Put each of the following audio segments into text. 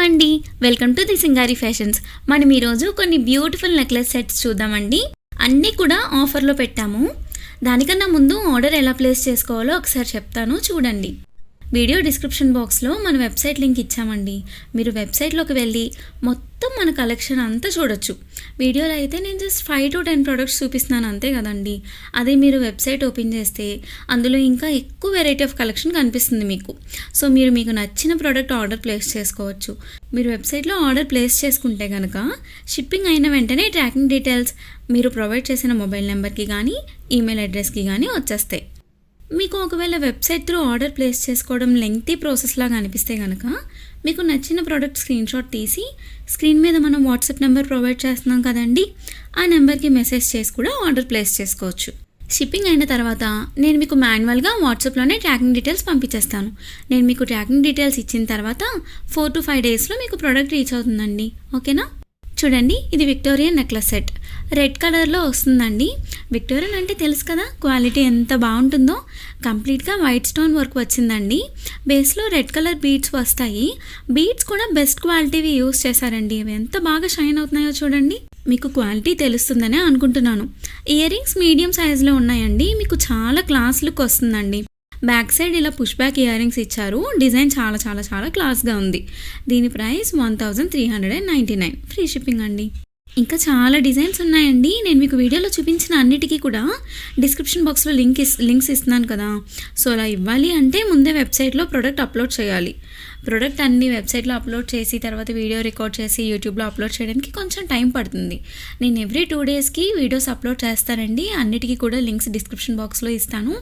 అండి, welcome to the Singari fashions. మనం ఈరోజు కొన్ని బ్యూటిఫుల్ నెక్లెస్ సెట్స్ చూద్దామండి. అన్నీ కూడా ఆఫర్లో పెట్టాము. దానికన్నా ముందు ఆర్డర్ ఎలా ప్లేస్ చేసుకోవాలో ఒకసారి చెప్తాను, చూడండి. వీడియో డిస్క్రిప్షన్ బాక్స్లో మన వెబ్సైట్ లింక్ ఇచ్చామండి. మీరు వెబ్సైట్లోకి వెళ్ళి మొత్తం మన కలెక్షన్ అంతా చూడొచ్చు. వీడియోలో అయితే నేను జస్ట్ 5 to 10 ప్రోడక్ట్స్ చూపిస్తున్నాను అంతే కదండి. అదే మీరు వెబ్సైట్ ఓపెన్ చేస్తే అందులో ఇంకా ఎక్కువ వెరైటీ ఆఫ్ కలెక్షన్ కనిపిస్తుంది మీకు. సో మీరు మీకు నచ్చిన ప్రోడక్ట్ ఆర్డర్ ప్లేస్ చేసుకోవచ్చు. మీరు వెబ్సైట్లో ఆర్డర్ ప్లేస్ చేసుకుంటే కనుక షిప్పింగ్ అయిన వెంటనే ట్రాకింగ్ డీటెయిల్స్ మీరు ప్రొవైడ్ చేసిన మొబైల్ నెంబర్కి కానీ ఈమెయిల్ అడ్రస్కి కానీ వచ్చేస్తాయి. మీకు ఒకవేళ వెబ్సైట్ త్రూ ఆర్డర్ ప్లేస్ చేసుకోవడం లెంగ్తీ ప్రాసెస్ లాగా అనిపిస్తే కనుక మీకు నచ్చిన ప్రోడక్ట్ స్క్రీన్షాట్ తీసి స్క్రీన్ మీద మనం వాట్సాప్ నెంబర్ ప్రొవైడ్ చేస్తున్నాం కదండి, ఆ నెంబర్కి మెసేజ్ చేసి కూడా ఆర్డర్ ప్లేస్ చేసుకోవచ్చు. షిప్పింగ్ అయిన తర్వాత నేను మీకు మాన్యువల్గా వాట్సాప్లోనే ట్రాకింగ్ డీటెయిల్స్ పంపించేస్తాను. నేను మీకు ట్రాకింగ్ డీటెయిల్స్ ఇచ్చిన తర్వాత 4 to 5 డేస్లో మీకు ప్రోడక్ట్ రీచ్ అవుతుందండి. ఓకేనా? చూడండి, ఇది విక్టోరియన్ నెక్లెస్ సెట్ రెడ్ కలర్లో వస్తుందండి. విక్టోరియన్ అంటే తెలుసు కదా, క్వాలిటీ ఎంత బాగుంటుందో. కంప్లీట్గా వైట్ స్టోన్ వర్క్ వచ్చిందండి. బేస్లో రెడ్ కలర్ బీడ్స్ వస్తాయి. బీడ్స్ కూడా బెస్ట్ క్వాలిటీవి యూస్ చేశారండి. ఇవి ఎంత బాగా షైన్ అవుతున్నాయో చూడండి. మీకు క్వాలిటీ తెలుస్తుందనే అనుకుంటున్నాను. ఇయర్ రింగ్స్ మీడియం సైజులో ఉన్నాయండి. మీకు చాలా క్లాస్ లుక్ వస్తుందండి. బ్యాక్ సైడ్ ఇలా పుష్ బ్యాక్ ఇయర్ రింగ్స్ ఇచ్చారు. డిజైన్ చాలా చాలా చాలా క్లాస్గా ఉంది. దీని ప్రైస్ 1399, ఫ్రీ షిప్పింగ్ అండి. ఇంకా చాలా డిజైన్స్ ఉన్నాయండి. నేను మీకు వీడియోలో చూపించిన అన్నిటికీ కూడా డిస్క్రిప్షన్ బాక్స్లో లింక్స్ ఇస్తున్నాను కదా. సో అలా ఇవ్వాలి అంటే ముందే వెబ్సైట్లో ప్రోడక్ట్ అప్లోడ్ చేయాలి. ప్రోడక్ట్ అన్ని వెబ్సైట్లో అప్లోడ్ చేసి తర్వాత వీడియో రికార్డ్ చేసి యూట్యూబ్లో అప్లోడ్ చేయడానికి కొంచెం టైం పడుతుంది. నేను ఎవ్రీ 2 డేస్కి వీడియోస్ అప్లోడ్ చేస్తానండి. అన్నిటికీ కూడా లింక్స్ డిస్క్రిప్షన్ బాక్స్లో ఇస్తాను.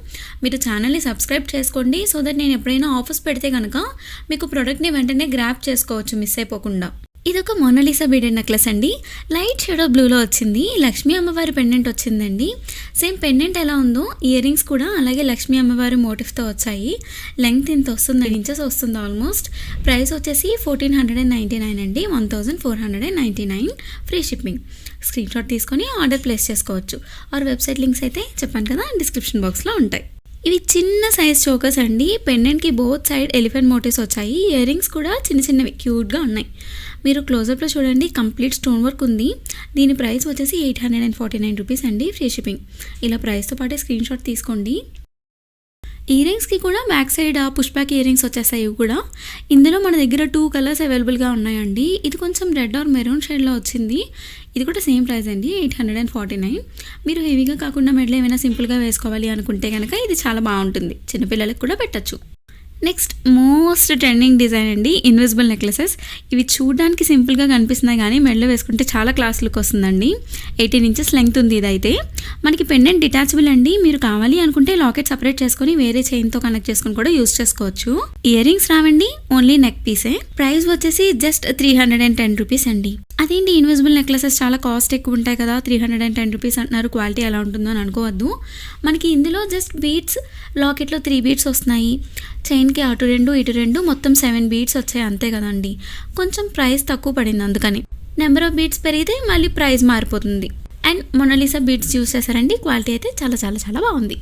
మీరు ఛానల్ని సబ్స్క్రైబ్ చేసుకోండి. సో దట్ నేను ఎప్పుడైనా ఆఫర్స్ పెడితే కనుక మీకు ప్రోడక్ట్ని వెంటనే గ్రాప్ చేసుకోవచ్చు మిస్ అయిపోకుండా. ఇదొక మోనాలిసా బీడెడ్ నెక్లెస్ అండి. లైట్ షేడో బ్లూలో వచ్చింది. లక్ష్మీ అమ్మవారి పెండెంట్ వచ్చిందండి. సేమ్ పెండెంట్ ఎలా ఉందో ఇయర్ రింగ్స్ కూడా అలాగే లక్ష్మీ అమ్మవారి మోటివ్తో వచ్చాయి. లెంగ్త్ ఇంత వస్తుంది, 9 inches వస్తుంది ఆల్మోస్ట్. ప్రైస్ వచ్చేసి 1499 అండి, 1499, ఫ్రీ షిప్పింగ్. స్క్రీన్ షాట్ తీసుకొని ఆర్డర్ ప్లేస్ చేసుకోవచ్చు. ఆర్ వెబ్సైట్ లింక్స్ అయితే చెప్పాను కదా డిస్క్రిప్షన్ బాక్స్లో ఉంటాయి. ఇవి చిన్న సైజ్ చోకర్స్ అండి. పెండెంట్కి బోత్ సైడ్ ఎలిఫెంట్ మోటివ్స్ వచ్చాయి. ఇయర్ రింగ్స్ కూడా చిన్న చిన్నవి క్యూట్గా ఉన్నాయి. మీరు క్లోజప్లో చూడండి, కంప్లీట్ స్టోన్ వర్క్ ఉంది. దీని ప్రైస్ వచ్చేసి 849 రూపీస్ అండి, ఫ్రీ షిప్పింగ్. ఇలా ప్రైస్తో పాటే స్క్రీన్ షాట్ తీసుకోండి. ఇయర్ రింగ్స్కి కూడా back side push back ear rings వచ్చేస్తాయి. ఇవి కూడా ఇందులో మన దగ్గర 2 కలర్స్ అవైలబుల్గా ఉన్నాయండి. ఇది కొంచెం రెడ్ ఆర్ మెరూన్ షేడ్లో వచ్చింది. ఇది కూడా సేమ్ ప్రైస్ అండి, 849. మీరు హెవీగా కాకుండా మెడలో ఏమైనా సింపుల్గా వేసుకోవాలి అనుకుంటే కనుక ఇది చాలా బాగుంటుంది. చిన్నపిల్లలకు కూడా పెట్టచ్చు. నెక్స్ట్ మోస్ట్ ట్రెండింగ్ డిజైన్ అండి, ఇన్విజిబుల్ నెక్లెసెస్. ఇవి చూడడానికి సింపుల్గా కనిపిస్తున్నాయి కానీ మెడలో వేసుకుంటే చాలా క్లాస్ లుక్ వస్తుందండి. 18 inches లెంగ్త్ ఉంది. ఇదైతే మనకి పెండెంట్ డిటాచబుల్ అండి. మీరు కావాలి అనుకుంటే లాకెట్ సపరేట్ చేసుకొని వేరే చైన్తో కనెక్ట్ చేసుకొని కూడా యూస్ చేసుకోవచ్చు. ఇయర్ రింగ్స్ రావండి, ఓన్లీ నెక్ పీసే. ప్రైస్ వచ్చేసి జస్ట్ 310 రూపీస్ అండి. అదేంటి ఇన్విజిబుల్ నెక్లెసెస్ చాలా కాస్ట్ ఎక్కువ ఉంటాయి కదా, 310 రూపీస్ అంటున్నారు, క్వాలిటీ ఎలా ఉంటుందో అని అనుకోవద్దు. మనకి ఇందులో జస్ట్ బీడ్స్, లాకెట్లో 3 బీడ్స్ వస్తున్నాయి. చైన్కి అటు 2 ఇటు 2 మొత్తం 7 బీడ్స్ వచ్చాయి అంతే కదండి. కొంచెం ప్రైస్ తక్కువ పడింది, అందుకని. నెంబర్ ఆఫ్ బీడ్స్ పెరిగితే మళ్ళీ ప్రైస్ మారిపోతుంది. అండ్ మొనాలిసా బీడ్స్ యూస్ చేశారండి. క్వాలిటీ అయితే చాలా చాలా చాలా బాగుంది.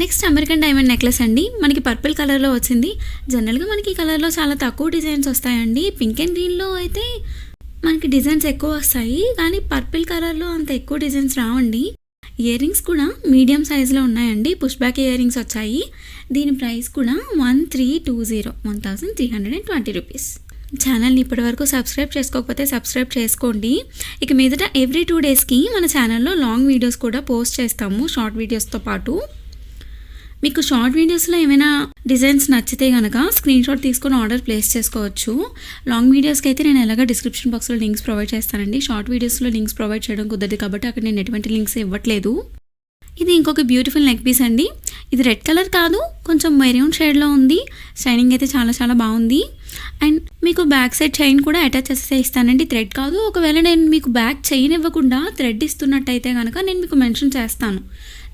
నెక్స్ట్ అమెరికన్ డైమండ్ నెక్లెస్ అండి. మనకి పర్పుల్ కలర్లో వచ్చింది. జనరల్గా మనకి ఈ కలర్లో చాలా తక్కువ డిజైన్స్ వస్తాయండి. పింక్ అండ్ గ్రీన్లో అయితే మనకి డిజైన్స్ ఎక్కువ వస్తాయి, కానీ పర్పుల్ కలర్లో అంత ఎక్కువ డిజైన్స్ రావండి. ఇయర్ రింగ్స్ కూడా మీడియం సైజులో ఉన్నాయండి. పుష్ బ్యాక్ ఇయర్ రింగ్స్ వచ్చాయి. దీని ప్రైస్ కూడా 1320 రూపీస్. ఛానల్ని ఇప్పటివరకు సబ్స్క్రైబ్ చేసుకోకపోతే సబ్స్క్రైబ్ చేసుకోండి. ఇక మీదట ఎవ్రీ 2 డేస్కి మన ఛానల్లో లాంగ్ వీడియోస్ కూడా పోస్ట్ చేస్తాము, షార్ట్ వీడియోస్తో పాటు. మీకు షార్ట్ వీడియోస్లో ఏమైనా డిజైన్స్ నచ్చితే కనుక స్క్రీన్ షాట్ తీసుకొని ఆర్డర్ ప్లేస్ చేసుకోవచ్చు. లాంగ్ వీడియోస్కి అయితే నేను ఎలాగ డిస్క్రిప్షన్ బాక్స్లో లింక్స్ ప్రొవైడ్ చేస్తానండి. షార్ట్ వీడియోస్లో లింక్స్ ప్రొవైడ్ చేయడం కుదరదు కాబట్టి అక్కడ నేను ఎటువంటి లింక్స్ ఇవ్వట్లేదు. ఇది ఇంకొక బ్యూటిఫుల్ నెక్ పీస్ అండి. ఇది రెడ్ కలర్ కాదు, కొంచెం మెరూన్ షేడ్లో ఉంది. షైనింగ్ అయితే చాలా చాలా బాగుంది. అండ్ మీకు బ్యాక్ సైడ్ చైన్ కూడా అటాచ్ చేస్తే ఇస్తానండి, థ్రెడ్ కాదు. ఒకవేళ నేను మీకు బ్యాక్ చైన్ ఇవ్వకుండా థ్రెడ్ ఇస్తున్నట్టయితే కనుక నేను మీకు మెన్షన్ చేస్తాను.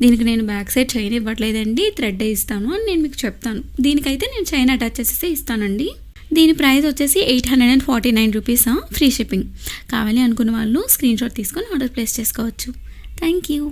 దీనికి నేను బ్యాక్ సైడ్ చైన్ ఇవ్వట్లేదండి, థ్రెడ్ ఇస్తాను అని నేను మీకు చెప్తాను. దీనికైతే నేను చైన్ అటాచ్ చేసేస్తే ఇస్తానండి. దీని ప్రైస్ వచ్చేసి 849 రూపీస్, ఫ్రీ షిప్పింగ్. కావాలి అనుకున్న వాళ్ళు స్క్రీన్ షాట్ తీసుకొని ఆర్డర్ ప్లేస్ చేసుకోవచ్చు. Thank you.